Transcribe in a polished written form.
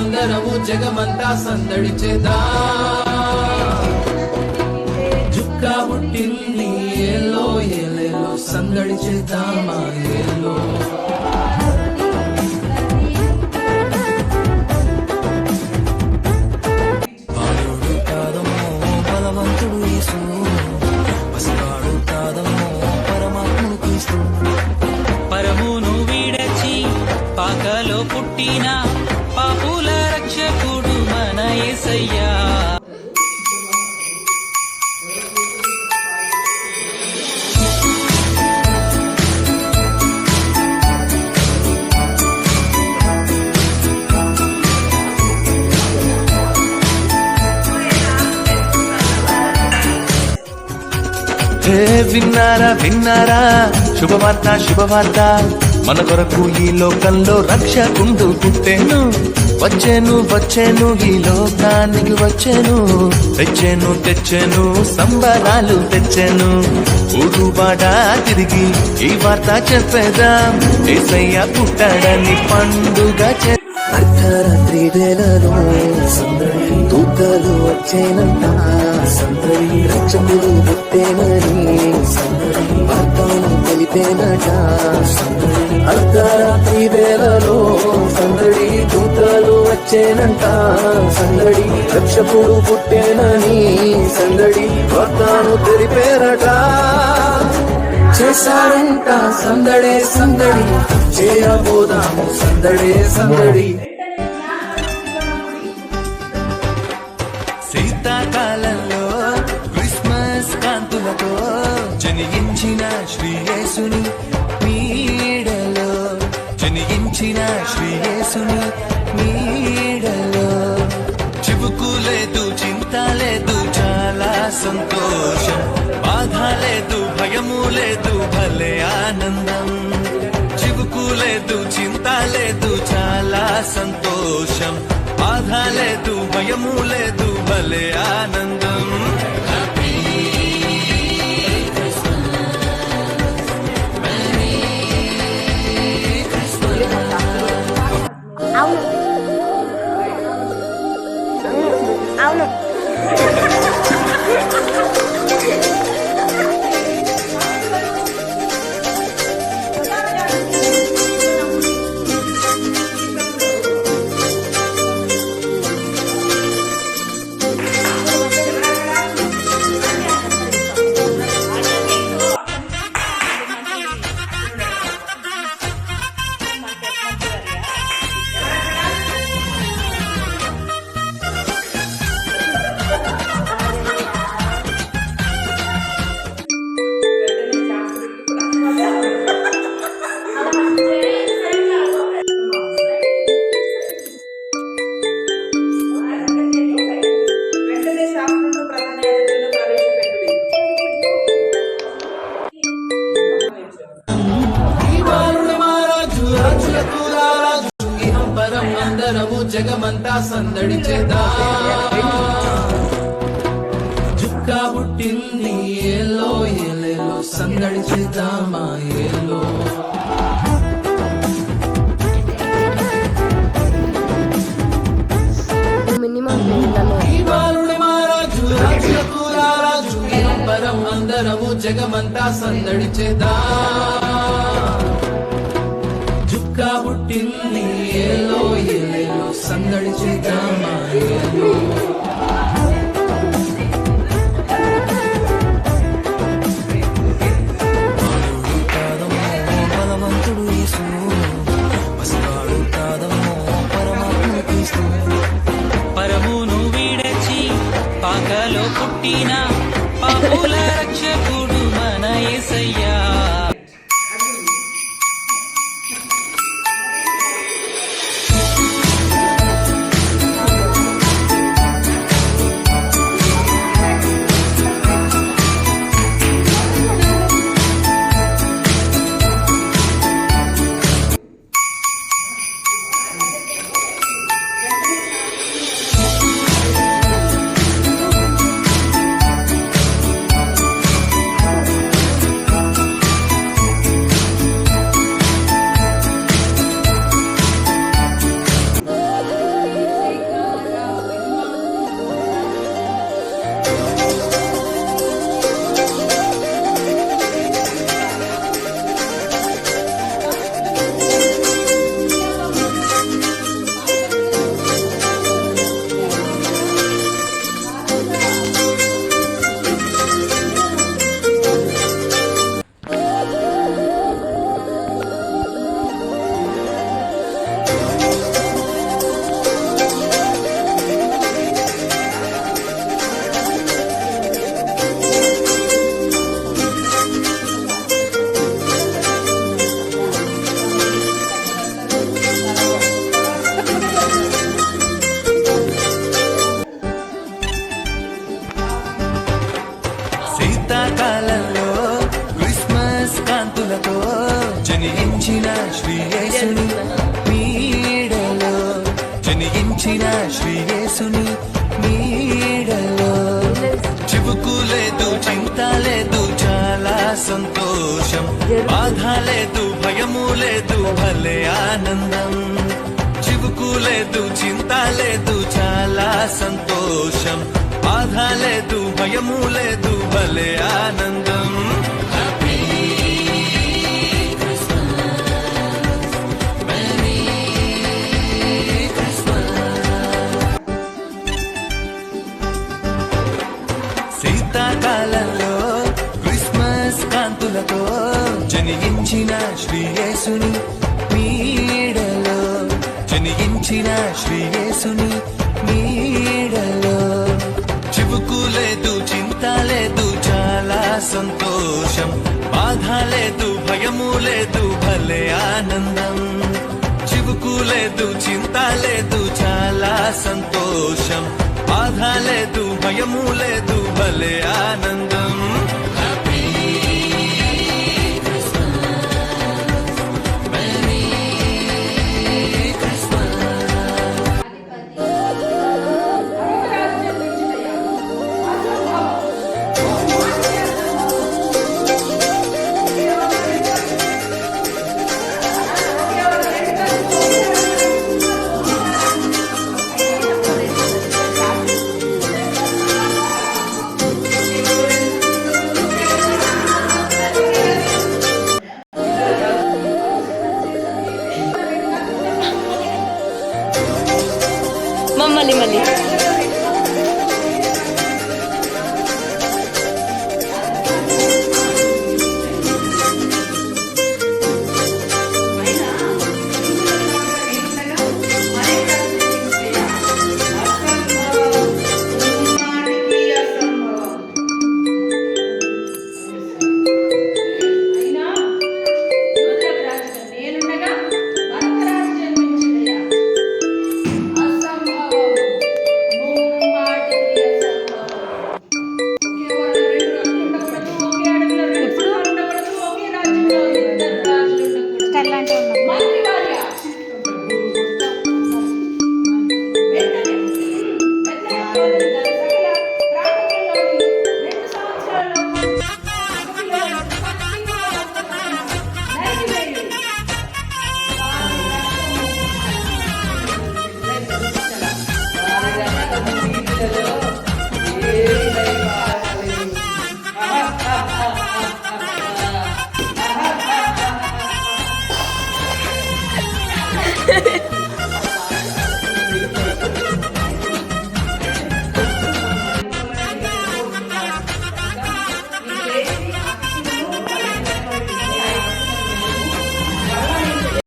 అందరము జగమంతా సందడి చేద్దాం. జుక్కా పుట్టింది ఏలో ఏలేలో సందడి చేద్దామా ఏలో. బాలుడు కాదమ్మో బలవంతుడు యేసు, పసివాడు కాదమ్మో పరమాత్ముడు క్రీస్తు. పరమును వీడచి పాకలో పుట్టిన పాపుల రక్షకుడు మన యేసయ్యా. విన్నారా విన్నారా శుభవార్త శుభవార్త, మన కొరకు ఈ లోకంలో రక్షకుండు పుట్టెను. వచ్చేను వచ్చేను ఈ లోకానికి వచ్చేను, తెచ్చేను తెచ్చేను సంబరాలు తెచ్చేను. ఊరువాడ తిరిగి ఈ వార్త చెప్పేదాం, యేసయ్య పుట్టాడని పండుగ అర్ధరాత్రి వేళలో సందడి, దూతలు వచ్చేనంట సందడి, రక్షకుడు పుట్టేనని సందడి, వార్తను తెలిపేనట సందడి. అర్ధరాత్రి వేళలో సందడి, దూతలు వచ్చేనంట సందడి, రక్షకుడు పుట్టేనని సందడి, వార్తను తెలిపేరట. చేశారంట సందడే సందడి, చేయబోదాము సందడే సందడి. శీతాకాలంలో క్రిస్మస్ కాంతులతో జనించిన శ్రీ యేసుని నీడలో, జనించిన శ్రీ యేసుని నీడలో. చివుకు లేదు చింత లేదు చాలా సంతోషం, బాధ లేదు భయము లేదు భలే ఆనందం. చివుకు లేదు చింత లేదు చాలా సంతోషం, బాధ లేదు భయము లేదు భలే ఆనందం. అవును అందరము జగమంతా సందడి చేద్దాం. జుక్కా పుట్టింది ఏలో ఏలేలో సందడి చేద్దామా ఏలో. ఈ బాలుడి మహారాజు రాజులకు రారాజు, పరం అందరము జగమంతా సందడి చేద్దాం. జుక్కా పుట్టింది ఏలో ఏలేలో సందడి చేద్దామా ఏలో. బాలుడు కాదమ్మో బలవంతుడు యేసు, పసివాడు కాదమ్మో పరమాత్ముడు క్రీస్తు. పరమును వీడచి పాకలో పుట్టిన పాపుల రక్షకుడు మన యేసయ్యా. జనించిన శ్రీయేసుని నీడలో జనించిన శ్రీయేసుని నీడలో చివుకు లేదు చింత లేదు చాలా సంతోషం బాధ లేదు భయము లేదు భలే ఆనందం చివుకు లేదు చింత లేదు చాలా సంతోషం బాధ లేదు భయము లేదు భలే ఆనందం శీతాకాలంలో క్రిస్మస్ కాంతులతో జనించిన శ్రీయేసుని నీడలో జనించిన శ్రీయేసుని నీడలో చివుకు లేదు చింత లేదు చాలా సంతోషం బాధ లేదు భయము లేదు భలే ఆనందం చివుకు లేదు చింత లేదు చాలా సంతోషం బాధ లేదు భయము లేదు భలే ఆనందం మళ్ళీ మళ్ళీ Hello.